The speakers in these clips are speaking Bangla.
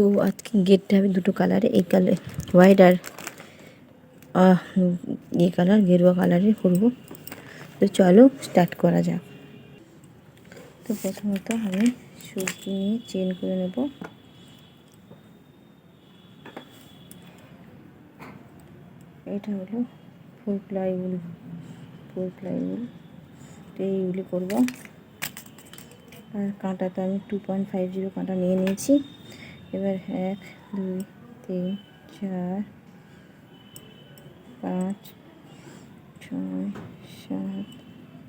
তো আজকে গেটটা আমি দুটো কালারে, এই কালার হোয়াইট আর এই কালার গেরুয়া কালারে করব। তো চলো স্টার্ট করা যাক। তো প্রথমত আমি সুজি নিয়ে চেন করে নেব। এটা হলো ফুল প্লাই উল, তো এইগুলি করবো। আর কাঁটা তো আমি 2.50 কাঁটা নিয়ে নিয়েছি। এবার 1 2 3 4 5 6 7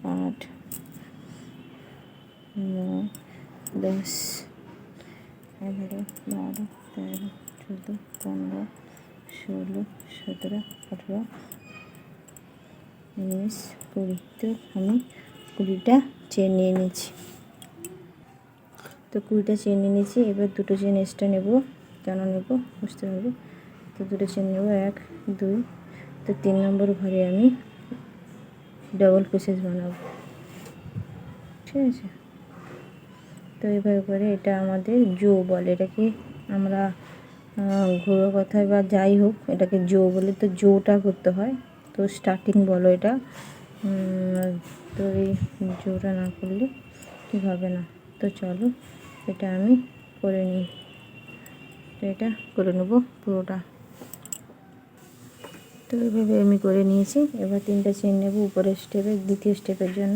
8 9 10 11 12 13 14 15 16 17 18 19 20। তো আমি 20টা চেন নিয়ে নিয়েছি। তো 20টা চেন নিয়ে নিয়েছি। এবার দুটো চেন এক্সট্রা নেব। কেন নেব বুঝতে পারবে। তো দুটো চেন নেব, 1 2। তো 3 নম্বর ঘরে আমি ডবল ক্রোশেট বানাবো, ঠিক আছে। তো এভাবে করে, এটা আমাদের জো বলে, এটাকে আমরা ঘরোয়া কথায় বা যাই হোক এটাকে জো বলে। তো জোটা করতে হয়, তো স্টার্টিং বলো এটা। তো এই জোটা না করলে ঠিক হবে না। তো চলো এটা আমি করে নিই। তো এটা করে নেবো পুরোটা। তো এইভাবে আমি করে নিয়েছি। এবার 3টা চেন নেব উপরের স্টেপে, দ্বিতীয় স্টেপের জন্য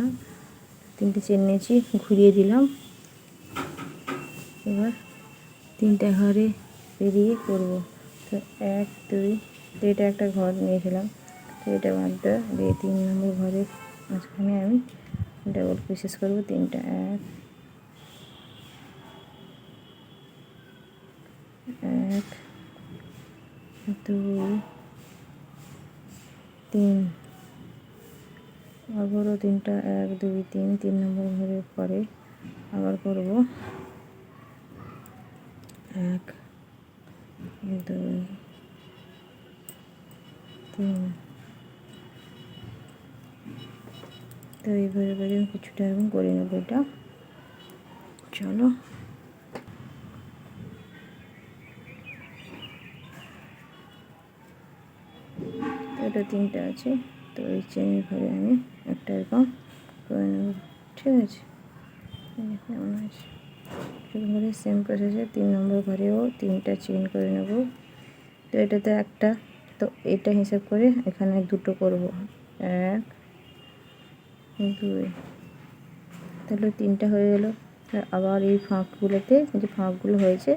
3টে চেন নিয়েছি, ঘুরিয়ে দিলাম। এবার 3টা ঘরে পেরিয়ে করব। তো 1 2, তো এটা একটা ঘর নিয়েছিলাম, তো এটা বাদ দিয়ে 3 নম্বর ঘরের মাঝখানে আমি ডাবল ক্রোশেট করব 3টা। 1 2 3, আবারও 3টা 1 2 3, 3 নম্বর ঘরের পরে আবার করব 1 2 3। তো এইভাবে করে কিছুটা এরকম করে নেব এটা। চলো এটা 3টা আছে, তো এই চেনের ঘরে আমি একটা এরকম করে নেব, ঠিক আছে। কেমন আছে ঘরে সেম প্রসেসে 3 নম্বর ঘরেও 3টা চেন করে নেব। তো এটাতে একটা, তো এটা হিসাব করে এখানে দুটো করব, 1 2, তাহলে 3টা হয়ে গেল। আবার এই ফাঁকগুলোতে, যে ফাঁকগুলো হয়েছে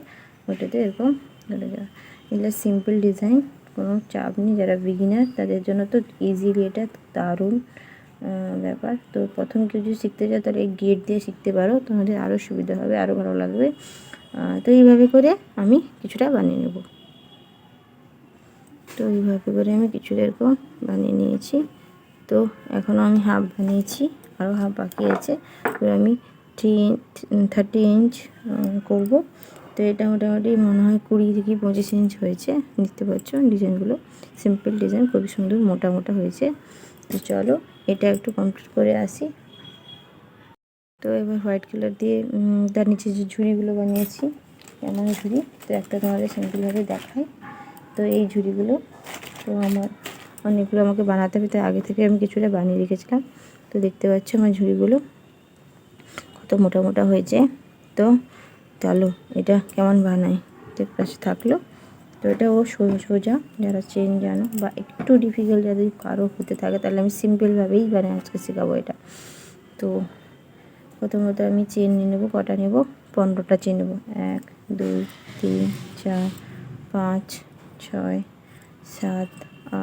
ওটাতে এরকম ধরে যাওয়া। এগুলো সিম্পল ডিজাইন, কোনো চাপ নেই। যারা বিগিনার তাদের জন্য তো ইজিলি এটা দারুণ ব্যাপার। তো প্রথম কেউ যদি শিখতে চাও তাহলে এই গেট দিয়ে শিখতে পারো, তোমাদের আরও সুবিধা হবে, আরও ভালো লাগবে। তো এইভাবে করে আমি কিছুটা বানিয়ে নেব। তো এইভাবে করে আমি কিছুটা এরকম বানিয়ে নিয়েছি। তো এখনও আমি হাফ বানিয়েছি, আরও হাফ বাকি আছে। তো আমি 30 ইঞ্চ করব। তো এটা মোটামুটি মনে হয় 20 থেকে 25 ইঞ্চ হয়েছে। দেখতে পাচ্ছ ডিজাইনগুলো সিম্পল ডিজাইন, খুবই সুন্দর মোটা মোটা হয়েছে। তো চলো এটা একটু কমপ্লিট করে আসি। তো এবার হোয়াইট কালার দিয়ে তার নিচে যে ঝুড়িগুলো বানিয়েছি, এমন ঝুড়ি, তো একটা তোমাদের সিম্পলভাবে দেখাই। তো এই ঝুড়িগুলো তো আমার অনেকগুলো আমাকে বানাতে হবে, তাই আগে থেকে আমি কিছুটা বানিয়ে রেখেছিলাম। তো দেখতে পাচ্ছ আমার ঝুড়িগুলো কত মোটা মোটা হয়েছে। তো চলো এটা কেমন বানাই, ঠিক পাশে থাকলো। তো এটা ও সোজা, যারা চেন জানো বা একটু ডিফিকাল্ট যদি কারো হতে থাকে তাহলে আমি সিম্পলভাবেই মানে আজকে শেখাবো এটা। তো প্রথমত আমি চেন নিয়ে নেবো, কটা নেব, 15টা চেন নেব। 1 2 3 4 5 6 7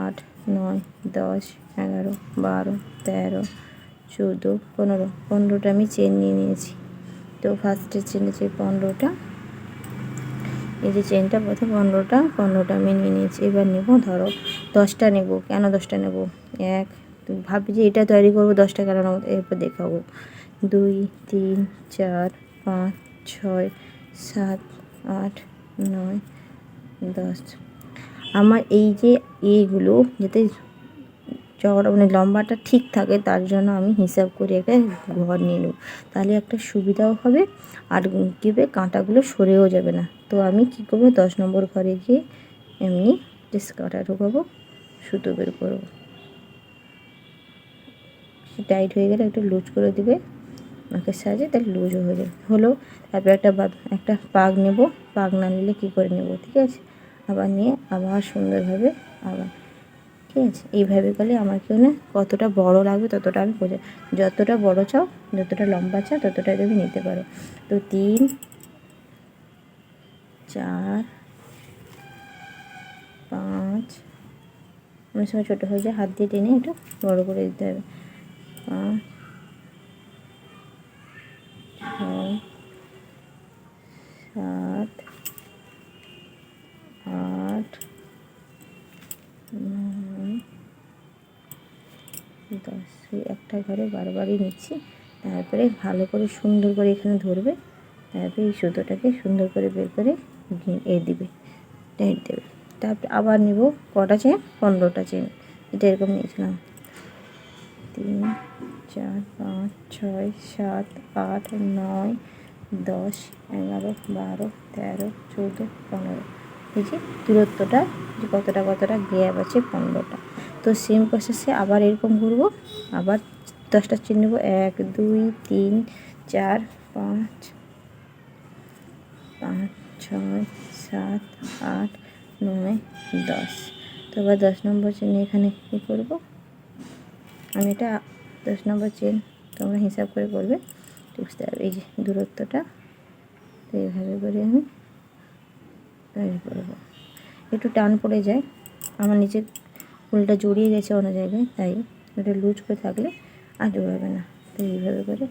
8 9 10 11 12 13 14 15, 15টা আমি চেন নিয়ে নিয়েছি। তো ফার্স্টে চেনে যে 15টা, এই যে চেনটা প্রথম 15টা আমি নিয়ে নিয়েছি। এবার নেব, ধরো 10টা নেব। কেন 10টা নেব, ভাবি যে এটা তৈরি করবো 10টা কেন নেবো, এরপর দেখাবো। 2 3 4 5 6 7 8 9 10। আমার এই যে এইগুলো যাতে চওড়া মানে লম্বাটা ঠিক থাকে, তার জন্য আমি হিসাব করে একটা ঘর নিয়ে নেব, তাহলে একটা সুবিধাও হবে আর কী হবে কাঁটাগুলো সরেও যাবে না। তো আমি কী করবো 10 নম্বর ঘরে গিয়ে এমনি জাস্ট কাঁটা ঢোকাবো, সুতো বের করবো। টাইট হয়ে গেলে একটু লুজ করে দিবে নাকের সাহায্যে, তাহলে লুজও হয়ে যাবে। হলো তারপর একটা পাক নেব, পাক না নিলে কী করে নেব, ঠিক আছে। আবার নিয়ে আবার সুন্দরভাবে আবার, ঠিক আছে। এইভাবে করলে আমার কেউ না কতটা বড় লাগবে ততটা আমি বোঝা, যতটা বড় চাও যতটা লম্বা চাও ততটাই তুমি নিতে পারো। তো 3 4 5, অনেক সময় ছোটো হয়ে যায়, হাত দিয়ে টেনে একটু বড় করে দিতে হবে। 5 6 7 8 9 10। একটা ঘরে বারবারই নিচ্ছি, তারপরে ভালো করে সুন্দর করে এখানে ধরবে, তারপরে এই সুতোটাকে সুন্দর করে বের করে দিবে, টাইট দেবে। তারপরে আবার নেব কটা চেন, 15টা চেন, এটা এরকম নিয়েছিলাম। 3 4 5 6 7 8 9 10 11 12 13 14 15। এই যে দূরত্বটা যে কতটা গ্যাপ আছে 15টা। তো সেম প্রসেসে আবার এরকম ঘুরবো, আবার 10টা চেন নেব, 1 2 3 4 5 5 6 7 8 9 10। তো আবার 10 নম্বর চেন এখানে কী করবো, আমি এটা 10 নম্বর চেন তোমরা হিসাব করে করবে, বুঝতে পারবে। এই যে দূরত্বটা, তো এইভাবে করে আমি তৈরি করবো। একটু টান পড়ে যায়, আমার নিচের ফুলটা জড়িয়ে গেছে অন্য জায়গায়, তাই এটা লুজ করে থাকলে আর জড়াবে না। তো এইভাবে করে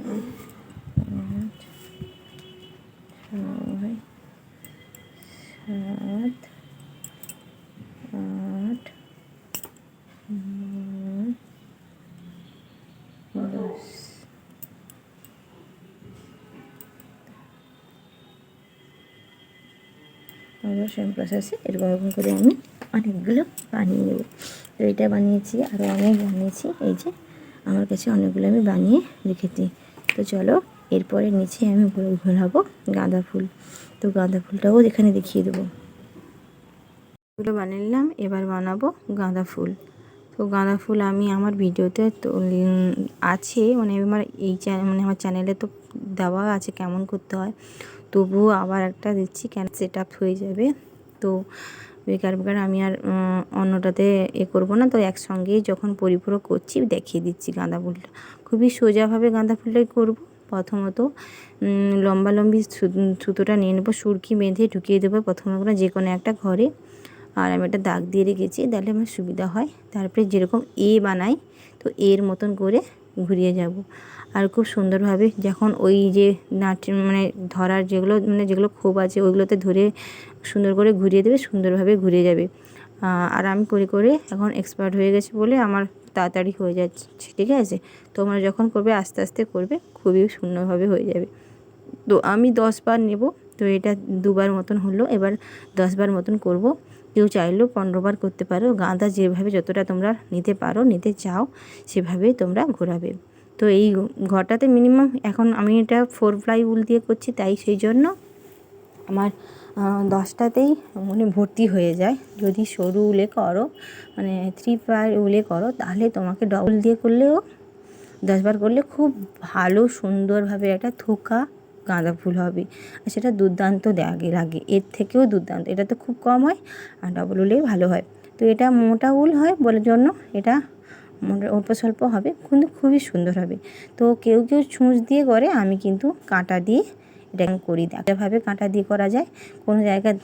5 6 7 8 9 10। আবার সেম প্রসেসে এরকম করে আমি অনেকগুলো বানিয়ে নেব। তো এটা বানিয়েছি, আরও অনেক বানিয়েছি, এই যে আমার কাছে অনেকগুলো আমি বানিয়ে রেখেছি। তো চলো এরপরে নিচে আমি ঘোরাবো গাঁদা ফুল। তো গাঁদা ফুলটাও এখানে দেখিয়ে দেবো। ফুলগুলো বানিয়ে নিলাম, এবার বানাবো গাঁদা ফুল। তো গাঁদা ফুল আমি আমার ভিডিওতে তো আছে, মানে আমার এই মানে আমার চ্যানেলে তো দেওয়া আছে কেমন করতে হয়, তবুও আবার একটা দিচ্ছি কেন সেট আপ হয়ে যাবে। তো বেকার আমি আর অন্যটাতে করবো না, তো একসঙ্গেই যখন পরিপূরক করছি দেখিয়ে দিচ্ছি। গাঁদা ফুলটা খুবই সোজাভাবে গাঁদা ফুলটাই করব। প্রথমত লম্বালম্বি সুতোটা নিয়ে নেবো, সুরকি বেঁধে ঢুকিয়ে দেবো প্রথমে যে কোনো একটা ঘরে, আর আমি একটা দাগ দিয়ে রেখেছি, তাহলে আমার সুবিধা হয়। তারপরে যেরকম বানাই, তো মতন করে ঘুরিয়ে যাব। আর খুব সুন্দরভাবে যখন ওই যে মানে ধরার যেগুলো খোপ আছে ওইগুলোতে ধরে সুন্দর করে ঘুরিয়ে দেবে, সুন্দরভাবে ঘুরে যাবে। আর আমি করে এখন এক্সপার্ট হয়ে গেছে বলে আমার তাড়াতাড়ি হয়ে যাচ্ছে, ঠিক আছে। তোমরা যখন করবে আস্তে আস্তে করবে, খুবই সুন্দরভাবে হয়ে যাবে। তো আমি 10 বার নেব, তো এটা 2 বার মতন হলো, এবার 10 বার মতন করব। কেউ চাইলেও 15 বার করতে পারো। গাঁদা যেভাবে যতটা তোমরা নিতে পারো, নিতে চাও সেভাবেই তোমরা ঘোরাবে। তো এই ঘরটাতে মিনিমাম এখন আমি এটা 4 প্লাই উল দিয়ে করছি, তাই সেই জন্য আমার 10টাতেই মানে ভর্তি হয়ে যায়। যদি সরু উলে করো, মানে 3 প্লাই উলে করো, তাহলে তোমাকে ডবল দিয়ে করলেও 10 বার করলে খুব ভালো সুন্দরভাবে একটা থোকা গাঁদা ফুল হবে, আর সেটা দুর্দান্ত লাগে, এর থেকেও দুর্দান্ত। এটা তো খুব কম হয়, আর ডবল উলেই ভালো হয়। তো এটা মোটা উল হয় বলে জন্য এটা অল্প স্বল্প হবে, কিন্তু খুবই সুন্দর হবে। তো কেউ ছুঁচ দিয়ে করে, আমি কিন্তু কাঁটা দিয়ে এটা করি। এভাবে কাঁটা দিয়ে করা যায়, কোনো জায়গায়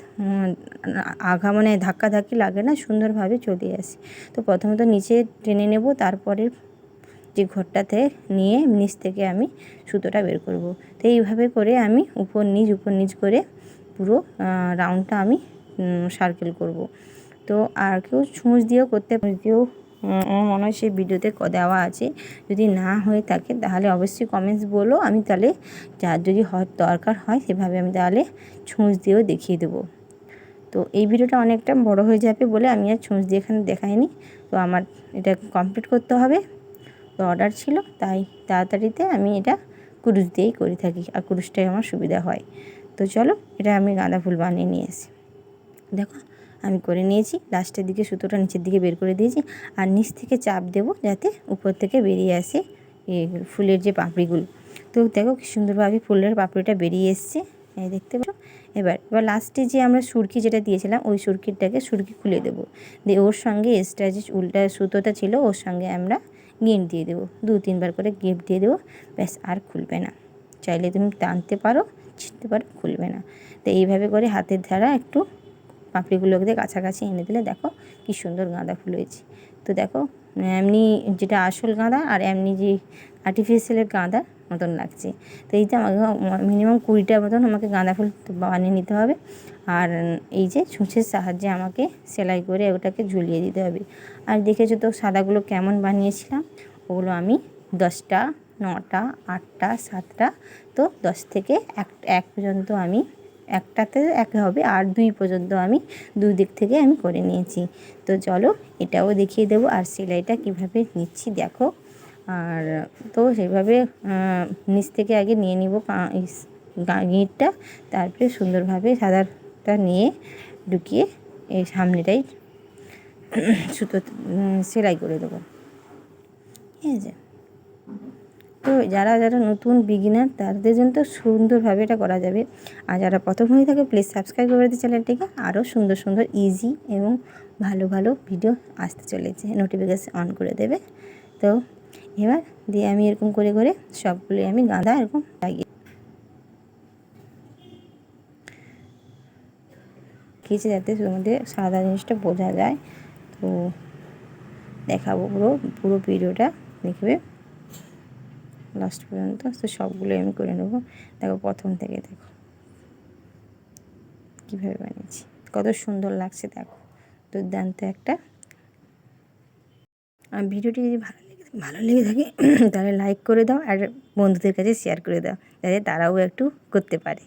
আঘা মানে ধাক্কাধাক্কি লাগে না, সুন্দরভাবে চলে আসে। তো প্রথমত নিচে টেনে নেব, তারপরে যে ঘরটাতে নিয়ে নিচ থেকে আমি সুতোটা বের করব। তো এইভাবে করে আমি উপর নিচ করে পুরো রাউন্ডটা আমি সার্কেল করব। তো আর কেউ ছুঁচ দিয়েও করতে দিয়েও আমার মনে হয় সেই ভিডিওতে দেওয়া আছে। যদি না হয়ে থাকে তাহলে অবশ্যই কমেন্টস বলো, আমি তাহলে যার যদি দরকার হয় সেভাবে আমি তাহলে ছুঁচ দিয়েও দেখিয়ে দেবো। তো এই ভিডিওটা অনেকটা বড় হয়ে যাবে বলে আমি আর ছুঁচ দিয়ে এখানে দেখাইনি। তো আমার এটা কমপ্লিট করতে হবে, তো অর্ডার ছিল, তাই তাড়াতাড়িতে আমি এটা কুরুশ দিয়েই করে থাকি, আর কুরুশটাই আমার সুবিধা হয়। তো চলো এটা আমি গাঁদা ফুল বানিয়ে নিয়ে আসি। দেখো আমি করে নিয়েছি, লাস্টের দিকে সুতোটা নিচের দিকে বের করে দিয়েছি, আর নিচ থেকে চাপ দেব যাতে উপর থেকে বেরিয়ে আসে ফুলের যে পাপড়িগুলো। তো দেখো কি সুন্দরভাবে ফুলের পাপড়িটা বেরিয়ে এসছে, এই দেখতে পাচ্ছ। এবার লাস্টে যে আমরা সুরকি যেটা দিয়েছিলাম ওই সুরকি খুলে দেবো, দিয়ে ওর সঙ্গে এক্সট্রা যে উল্টা সুতোটা ছিল ওর সঙ্গে আমরা গিঁট দিয়ে দেবো, 2-3 বার করে গিঁট দিয়ে দেবো, ব্যাস আর খুলবে না। চাইলে তুমি টানতে পারো, ছিঁড়তে পারো, খুলবে না। তো এইভাবে করে হাতের দ্বারা একটু পাপড়িগুলোকে কাছাকাছি এনে দিলে দেখো কি সুন্দর গাঁদা ফুল হয়েছে। তো দেখো এমনি যেটা আসল গাঁদা আর এমনি যে আর্টিফিশিয়ালের গাঁদা মতন লাগছে। তো এইটা আমাকে মিনিমাম 20টার মতন আমাকে গাঁদা ফুল বানিয়ে নিতে হবে, আর এই যে ছুঁচের সাহায্যে আমাকে সেলাই করে ওটাকে ঝুলিয়ে দিতে হবে। আর দেখেছো তো সাদাগুলো কেমন বানিয়েছিলাম, ওগুলো আমি 10টা, 9টা, 8টা, 7টা, তো 10 থেকে 1 পর্যন্ত আমি একটাতে এক হবে, আর 2 পর্যন্ত আমি 2 দিক থেকে আমি করে নিয়েছি। তো চলো এটাও দেখিয়ে দেবো, আর সেলাইটা কিভাবে নিচ্ছি দেখো। আর তো সেইভাবে নিচ থেকে আগে নিয়ে নিব গিঁটটা, তারপরে সুন্দরভাবে সাদাটা নিয়ে ঢুকিয়ে এই সামনেটাই সুতো সেলাই করে দেবো, ঠিক আছে। তো যারা যারা নতুন বিগিনার তাদের জন্য তো সুন্দরভাবে এটা করা যাবে, আর যারা প্রথম হয়ে থাকে প্লিজ সাবস্ক্রাইব করে দিই চ্যানেলটিকে। আরও সুন্দর সুন্দর ইজি এবং ভালো ভালো ভিডিও আসতে চলেছে, নোটিফিকেশান অন করে দেবে। তো এবার দিয়ে আমি এরকম করে করে সবগুলোই আমি গাঁদা এরকম লাগিয়ে খিচে, যাতে তোমাদের সাদা জিনিসটা বোঝা যায়। তো দেখাবো পুরো পুরো ভিডিওটা দেখবে লাস্ট পর্যন্ত। তো সবগুলোই আমি করে নেবো। দেখো প্রথম থেকে দেখো কীভাবে বানিয়েছি, কত সুন্দর লাগছে দেখো, দুর্দান্ত একটা। আর ভিডিওটি যদি ভালো লেগে থাকে তাহলে লাইক করে দাও, আর বন্ধুদের কাছে শেয়ার করে দাও, যাতে তারাও একটু করতে পারে।